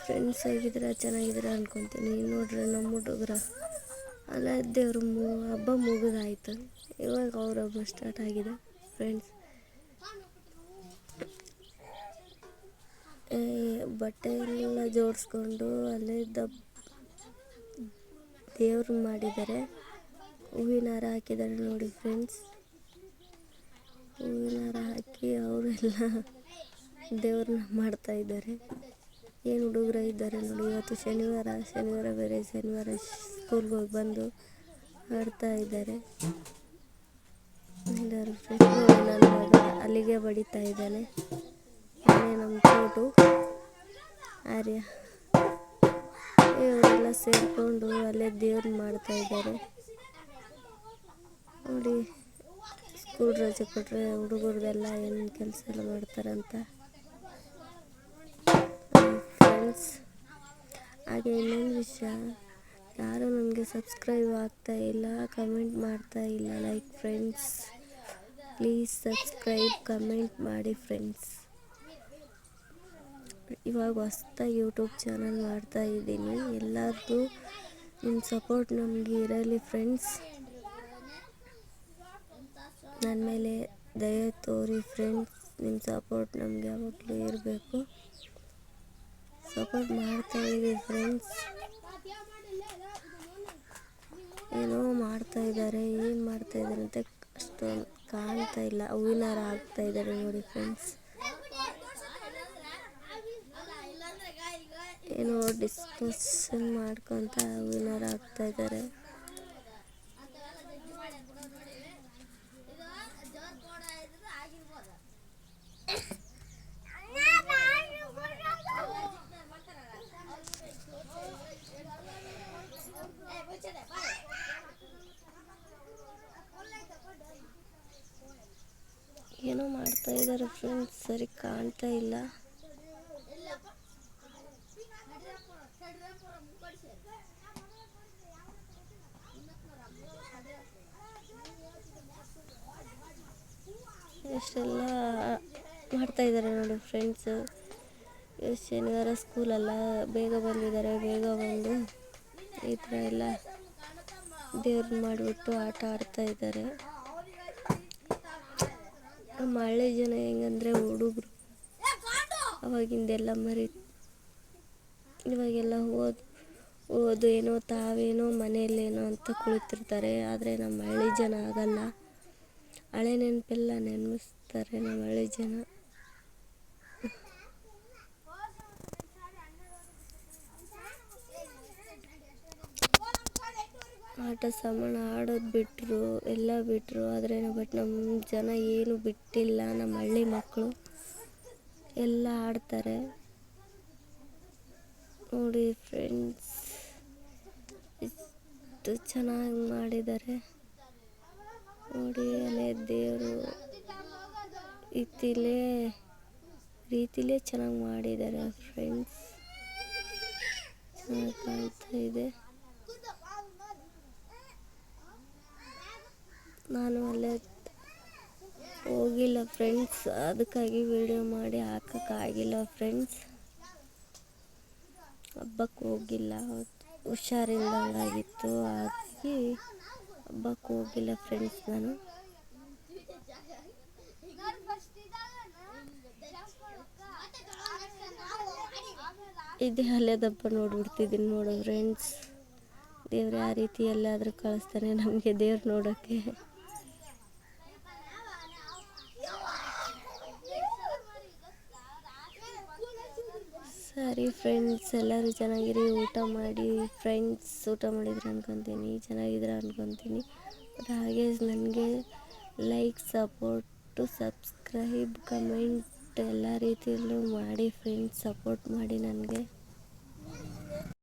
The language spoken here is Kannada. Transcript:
ಫ್ರೆಂಡ್ಸ್ ಹೇಗಿದ್ದೀರಾ, ಚೆನ್ನಾಗಿದ್ದೀರಾ ಅನ್ಕೊತೀನಿ. ನೋಡ್ರಿ ನಮ್ಮ ಹುಡುಗರ ಅಲ್ಲ ದೇವ್ರ ಹಬ್ಬ ಮುಗಿದಾಯ್ತು. ಇವಾಗ ಅವ್ರ ಹಬ್ಬ ಸ್ಟಾರ್ಟ್ ಆಗಿದೆ ಫ್ರೆಂಡ್ಸ್. ಬಟ್ಟೆ ಎಲ್ಲ ಜೋಡಿಸ್ಕೊಂಡು ಅಲ್ಲೇ ದೇವ್ರು ಮಾಡಿದ್ದಾರೆ. ಹೂವಿನ ಹಾರ ಹಾಕಿದ್ದಾರೆ ನೋಡಿ ಫ್ರೆಂಡ್ಸ್. ಹೂವಿನ ಹಾರ ಹಾಕಿ ಅವರೆಲ್ಲ ದೇವ್ರನ್ನ ಮಾಡ್ತಾ ಇದ್ದಾರೆ. ಏನು ಹುಡುಗರ ಇದ್ದಾರೆ ನೋಡಿ. ಇವತ್ತು ಶನಿವಾರ ಬೇರೆ, ಶನಿವಾರ ಸ್ಕೂಲ್ಗೆ ಹೋಗಿ ಬಂದು ಆಡ್ತಾ ಇದ್ದಾರೆ. ಎಲ್ಲರೂ ಫ್ರೆಂಡ್ಸ್ ನೋಡಿ, ನನ್ನ ಮಗ ಅಲ್ಲಿಗೆ ಬಡಿತಾ ಇದ್ದಾನೆ. ಅಲ್ಲೇ ನಮ್ಮ ಚೋಟು ಆರ್ಯ ಇವರೆಲ್ಲ ಸೇರಿಕೊಂಡು ಅಲ್ಲೇ ದೇವ್ರನ್ನ ಮಾಡ್ತಾ ಇದ್ದಾರೆ ನೋಡಿ. ಸ್ಕೂಲ್ ರಜೆ ಕೊಟ್ಟರೆ ಹುಡುಗರದೆಲ್ಲ ಏನು ಕೆಲಸ ಎಲ್ಲ ಮಾಡ್ತಾರಂತ ಫ್ರೆಂಡ್ಸ್. ಹಾಗೆ ಇನ್ನೊಂದು ವಿಷಯ, ಯಾರೂ ನನಗೆ ಸಬ್ಸ್ಕ್ರೈಬ್ ಆಗ್ತಾ ಇಲ್ಲ, ಕಮೆಂಟ್ ಮಾಡ್ತಾ ಇಲ್ಲ. Like friends, please subscribe, comment ಮಾಡಿ ಫ್ರೆಂಡ್ಸ್. ಇವಾಗ ಹೊಸ್ದಾಗಿ ಯೂಟ್ಯೂಬ್ ಚಾನಲ್ ಮಾಡ್ತಾ ಇದ್ದೀನಿ. ಎಲ್ಲರದ್ದು ನಿಮ್ಮ ಸಪೋರ್ಟ್ ನಮಗೆ ಇರಲಿ ಫ್ರೆಂಡ್ಸ್. ನನ್ನ ಮೇಲೆ ದಯೆ ತೋರಿ ಫ್ರೆಂಡ್ಸ್. ನಿಮ್ಮ ಸಪೋರ್ಟ್ ನಮಗೆ ಯಾವಾಗಲೂ ಇರಬೇಕು. ಸಪೋರ್ಟ್ ಮಾಡ್ತಾ ಇದ್ದೀವಿ ಫ್ರೆಂಡ್ಸ್. ಏನೋ ಮಾಡ್ತಾ ಇದ್ದಾರೆ, ಏನು ಮಾಡ್ತಾ ಇದ್ದಾರೆ ಅಂತ ಅಷ್ಟೊಂದು ಕಾಣ್ತಾ ಇಲ್ಲ. ಹೂವಿನ ಹಾರ ಹಾಕ್ತಾ ಇದ್ದಾರೆ ನೋಡಿ ಫ್ರೆಂಡ್ಸ್. ಏನೋ ಡಿಸ್ಕಷನ್ ಮಾಡ್ಕೊತ ಹೂವಿನ ಹಾರ ಹಾಕ್ತಾ ಇದ್ದಾರೆ. ಏನೋ ಮಾಡ್ತಾ ಇದ್ದಾರೆ ಫ್ರೆಂಡ್ಸ್, ಸರಿ ಕಾಣ್ತಾ ಇಲ್ಲ. ಎಷ್ಟೆಲ್ಲ ಮಾಡ್ತಾ ಇದ್ದಾರೆ ನೋಡಿ ಫ್ರೆಂಡ್ಸ್. ಶನಿವಾರ ಸ್ಕೂಲೆಲ್ಲ ಬೇಗ ಬಂದಿದ್ದಾರೆ. ಬೇಗ ಬಂದು ಈ ಥರ ಎಲ್ಲ ದೇವ್ರನ್ನ ಮಾಡಿಬಿಟ್ಟು ಆಟ ಆಡ್ತಾ ಇದ್ದಾರೆ. ನಮ್ಮ ಹಳ್ಳಿ ಜನ ಹೆಂಗಂದರೆ ಹುಡುಗರು ಅವಾಗಿಂದೆಲ್ಲ ಇವಾಗೆಲ್ಲ ಓದು ಏನೋ ತಾವೇನೋ ಮನೆಯಲ್ಲೇನೋ ಅಂತ ಕುಳಿತಿರ್ತಾರೆ. ಆದರೆ ನಮ್ಮ ಹಳ್ಳಿ ಜನ ಆಗಲ್ಲ. ಹಳೆ ನೆನಪೆಲ್ಲ ನೆನೆಸ್ತಾರೆ ನಮ್ಮ ಹಳ್ಳಿ ಜನ. ಆಟ ಸಾಮಾನು ಆಡೋದು ಬಿಟ್ಟರು, ಎಲ್ಲ ಬಿಟ್ಟರು. ಆದರೆ ಬಟ್ ನಮ್ಮ ಜನ ಏನು ಬಿಟ್ಟಿಲ್ಲ. ನಮ್ಮ ಹಳ್ಳಿ ಮಕ್ಕಳು ಎಲ್ಲ ಆಡ್ತಾರೆ ನೋಡಿ ಫ್ರೆಂಡ್ಸ್. ಎಷ್ಟು ಚೆನ್ನಾಗಿ ಮಾಡಿದ್ದಾರೆ ನೋಡಿ. ಅಲ್ಲೇ ದೇವರು ರೀತಿಲೇ ಚೆನ್ನಾಗಿ ಮಾಡಿದ್ದಾರೆ ಫ್ರೆಂಡ್ಸ್. ಚೆನ್ನಾಗಿ ಕಾಣ್ತಾ ಇದೆ. ನಾನು ಅಲ್ಲೇ ಹೋಗಿಲ್ಲ ಫ್ರೆಂಡ್ಸ್, ಅದಕ್ಕಾಗಿ ವಿಡಿಯೋ ಮಾಡಿ ಹಾಕೋಕ್ಕಾಗಿಲ್ಲ ಫ್ರೆಂಡ್ಸ್. ಹಬ್ಬಕ್ಕೆ ಹೋಗಿಲ್ಲ, ಹುಷಾರಿಲ್ದಂಗಾಗಿತ್ತು. ಹಾಗಾಗಿ ಹಬ್ಬಕ್ಕೆ ಹೋಗಿಲ್ಲ ಫ್ರೆಂಡ್ಸ್ ನಾನು. ಇದೇ ಹಬ್ಬ ನೋಡ್ಬಿಡ್ತಿದ್ದೀನಿ ನೋಡು ಫ್ರೆಂಡ್ಸ್. ದೇವ್ರು ಯಾವ ರೀತಿ ಎಲ್ಲಾದರೂ ಕಳಿಸ್ತಾನೆ ನಮಗೆ ದೇವ್ರು ನೋಡೋಕ್ಕೆ. ಸರಿ ಫ್ರೆಂಡ್ಸ್, ಎಲ್ಲರೂ ಚೆನ್ನಾಗಿರಿ, ಊಟ ಮಾಡಿ ಫ್ರೆಂಡ್ಸ್. ಊಟ ಮಾಡಿದ್ರೆ ಅನ್ಕೊತೀನಿ, ಚೆನ್ನಾಗಿದ್ರೆ ಅನ್ಕೊತೀನಿ. ಹಾಗೆ ನನಗೆ ಲೈಕ್, ಸಪೋರ್ಟು, ಸಬ್ಸ್ಕ್ರೈಬ್, ಕಮೆಂಟ್ ಎಲ್ಲ ರೀತಿಯಲ್ಲೂ ಮಾಡಿ ಫ್ರೆಂಡ್ಸ್. ಸಪೋರ್ಟ್ ಮಾಡಿ ನನಗೆ.